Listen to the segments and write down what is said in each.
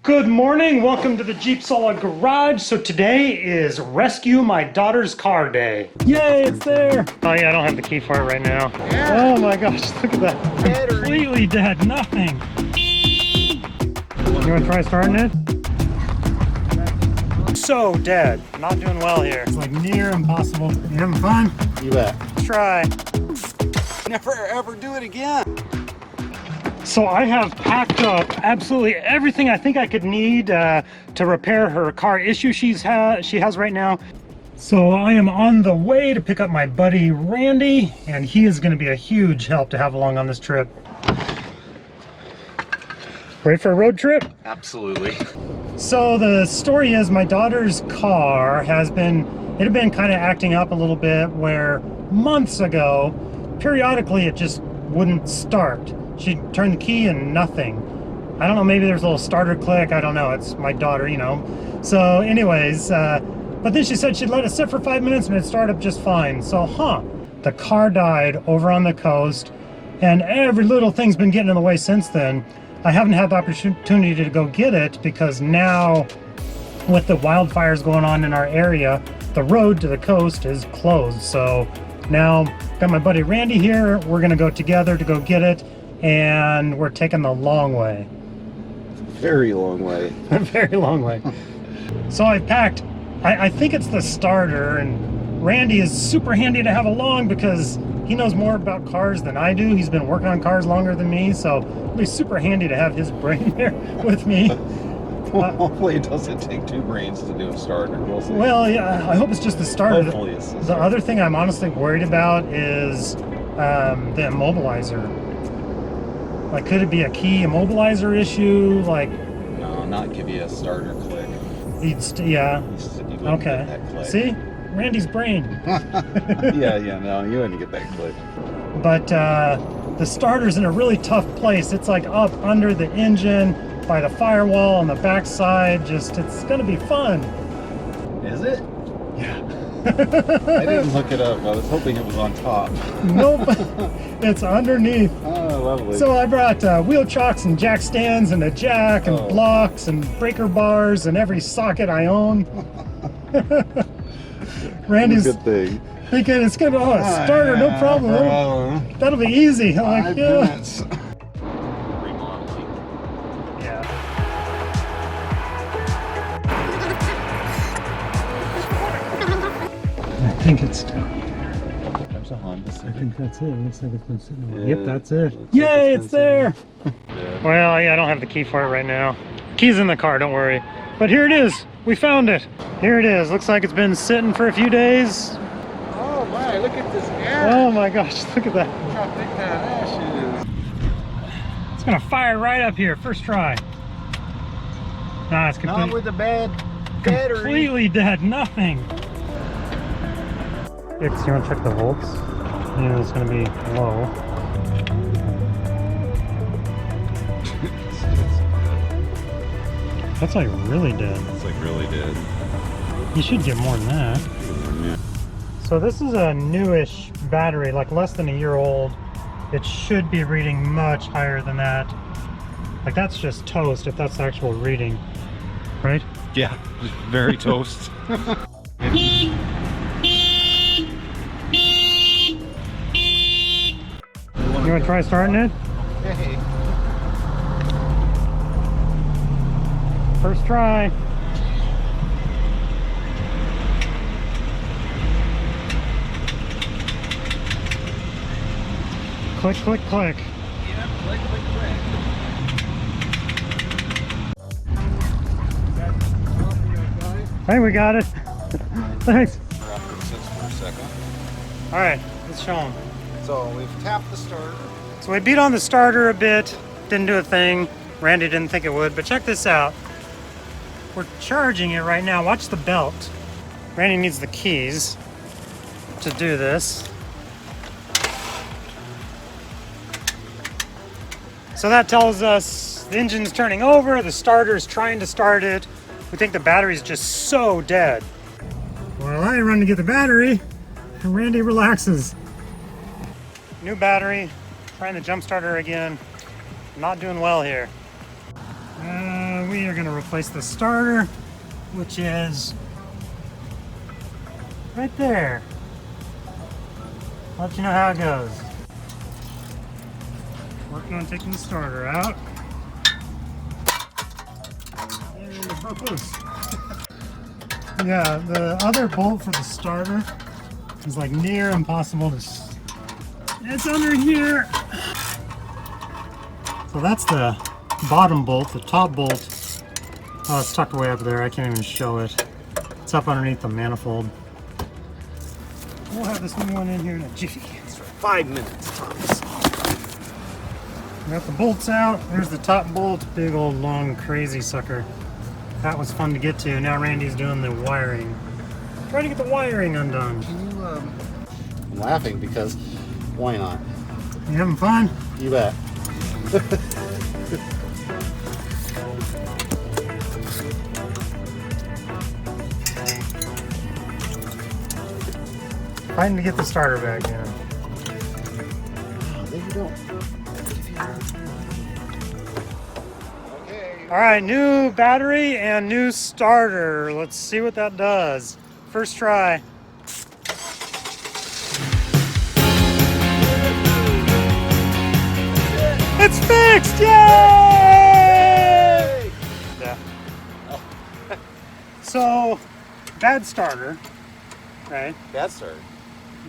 Good morning, welcome to the JeepSolid garage. So today is rescue my daughter's car day. Yay, it's there. Oh yeah, I don't have the key for it right now. Yeah. Oh my gosh, look at that. Battery. Completely dead, nothing. You wanna try starting it? So dead, not doing well here. It's like near impossible. You having fun? You bet. Let's try. Never ever do it again. So I have packed up absolutely everything I think I could need to repair her car issue she has right now. So I am on the way to pick up my buddy Randy, and he is going to be a huge help to have along on this trip. Ready for a road trip? Absolutely. So the story is my daughter's car it had been kind of acting up a little bit, where months ago, periodically it just wouldn't start. She turned the key and nothing. I don't know, maybe there's a little starter click, I don't know, it's my daughter, you know. So anyways, but then she said she'd let it sit for 5 minutes and it'd start up just fine. So, the car died over on the coast, and every little thing's been getting in the way since then. I haven't had the opportunity to go get it because now, with the wildfires going on in our area, the road to the coast is closed. So now, got my buddy Randy here, we're gonna go together to go get it. And we're taking the long way. Very long way. A very long way. So I packed, I think it's the starter, and Randy is super handy to have along because he knows more about cars than I do. He's been working on cars longer than me, so it'll be super handy to have his brain there with me. Hopefully it doesn't take two brains to do a starter. We'll see. Well, yeah, I hope it's just the starter. Hopefully it's the other thing I'm honestly worried about is the immobilizer. Like, could it be a key immobilizer issue? Like, no, not give you a starter click. Yeah. Okay. That click. See, Randy's brain. yeah, no, you wouldn't get that click. But the starter's in a really tough place. It's like up under the engine, by the firewall on the backside. Just, it's gonna be fun. Is it? Yeah. I didn't look it up. I was hoping it was on top. Nope. It's underneath. Oh, lovely. So I brought wheel chocks and jack stands and a jack and blocks and breaker bars and every socket I own. Randy's good thing. Thinking it's gonna starter, no problem. That'll be easy. I'm like, yeah. Minutes. Yeah. I think it's down here. There's a Honda Civic. I think that's it. It looks like it's been sitting there. Yeah, Yep, that's it. looks Yay, like it's there. Yeah. Well, yeah, I don't have the key for it right now. Key's in the car, don't worry. But here it is. We found it. Here it is. Looks like it's been sitting for a few days. Oh my, look at this air. Oh my gosh, look at that. Look how big that ash is. It's gonna fire right up here, first try. Nah, it's Not with a bad battery. completely dead, nothing. You wanna check the volts? Yeah, it's gonna be low. That's like really dead. It's like really dead. You should get more than that. Yeah. So this is a newish battery, like less than a year old. It should be reading much higher than that. Like that's just toast if that's the actual reading, right? Yeah, very toast. You want to try starting it? Hey. First try. Click, click, click. Yeah, click, click, click. Hey, we got it. Thanks. Drop the six for a second. All right, let's show them. So we've tapped the starter. So we beat on the starter a bit, didn't do a thing. Randy didn't think it would, but check this out. We're charging it right now. Watch the belt. Randy needs the keys to do this. So that tells us the engine's turning over, the starter's trying to start it. We think the battery's just so dead. Well, I run to get the battery, and Randy relaxes. New battery, trying the jump starter again. Not doing well here. We are going to replace the starter, which is right there. I'll let you know how it goes. Working on taking the starter out. And it broke loose. Yeah, the other bolt for the starter is like near impossible to. It's under here. So that's the bottom bolt. The top bolt, oh, it's tucked away up there. I can't even show it. It's up underneath the manifold. We'll have this new one in here in a jiffy. It's for 5 minutes, promise. Got the bolts out. There's the top bolt. Big old long crazy sucker. That was fun to get to. Now Randy's doing the wiring. Trying to get the wiring undone. I'm laughing because why not? You having fun? You bet. Fighting to get the starter back in. Oh, there you go. Okay. All right, new battery and new starter. Let's see what that does. First try. It's fixed! Yay! Yeah. Oh. So, bad starter, right? Bad start.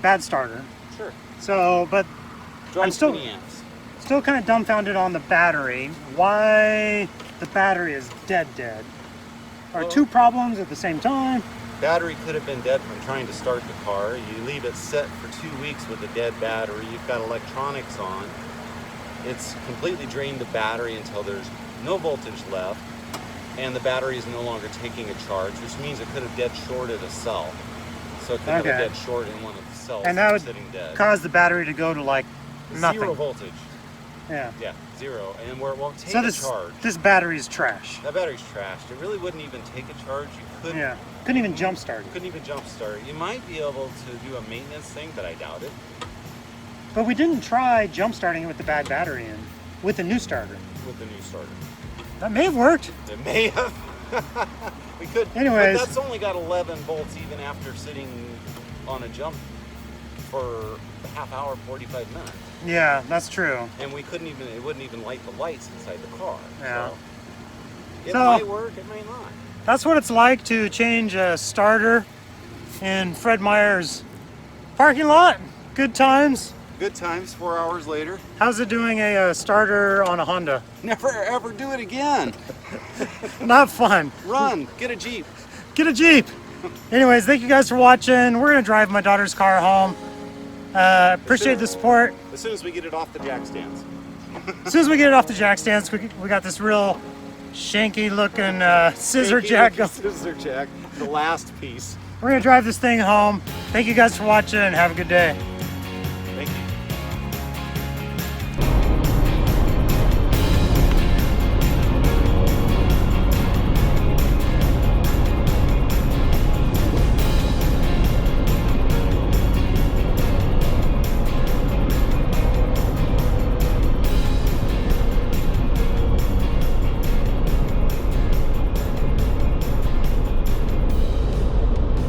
Bad starter. Sure. So, but Drawing I'm still 20 amps. kind of dumbfounded on the battery. Why the battery is dead? Are two problems at the same time? Battery could have been dead from trying to start the car. You leave it set for 2 weeks with a dead battery. You've got electronics on. It's completely drained the battery until there's no voltage left, and the battery is no longer taking a charge, which means it could have dead shorted a cell. So it could have a dead short in one of the cells and that would sitting dead. cause the battery to go to like nothing. Zero voltage. Yeah. Yeah, zero. And where it won't take So a charge. this battery's trash. That battery's trashed. It really wouldn't even take a charge. You couldn't. Yeah. Couldn't even jump start. Couldn't even jump start. You might be able to do a maintenance thing, but I doubt it. But we didn't try jump starting it with the bad battery in, with the new starter. With the new starter. That may have worked. It may have. We could. Anyways. But that's only got 11 volts even after sitting on a jump for a half hour, 45 minutes. Yeah, that's true. And we couldn't even, it wouldn't even light the lights inside the car. Yeah. So it So- might work, it might not. That's what it's like to change a starter in Fred Meyer's parking lot. Good times. Good times, 4 hours later. How's it doing a starter on a Honda? Never ever do it again. Not fun. Run, get a Jeep. Get a Jeep. Anyways, thank you guys for watching. We're gonna drive my daughter's car home. Appreciate the support. As soon as we get it off the jack stands. As soon as we get it off the jack stands, we got this real shanky looking scissor jack going. Scissor jack, the last piece. We're gonna drive this thing home. Thank you guys for watching and have a good day.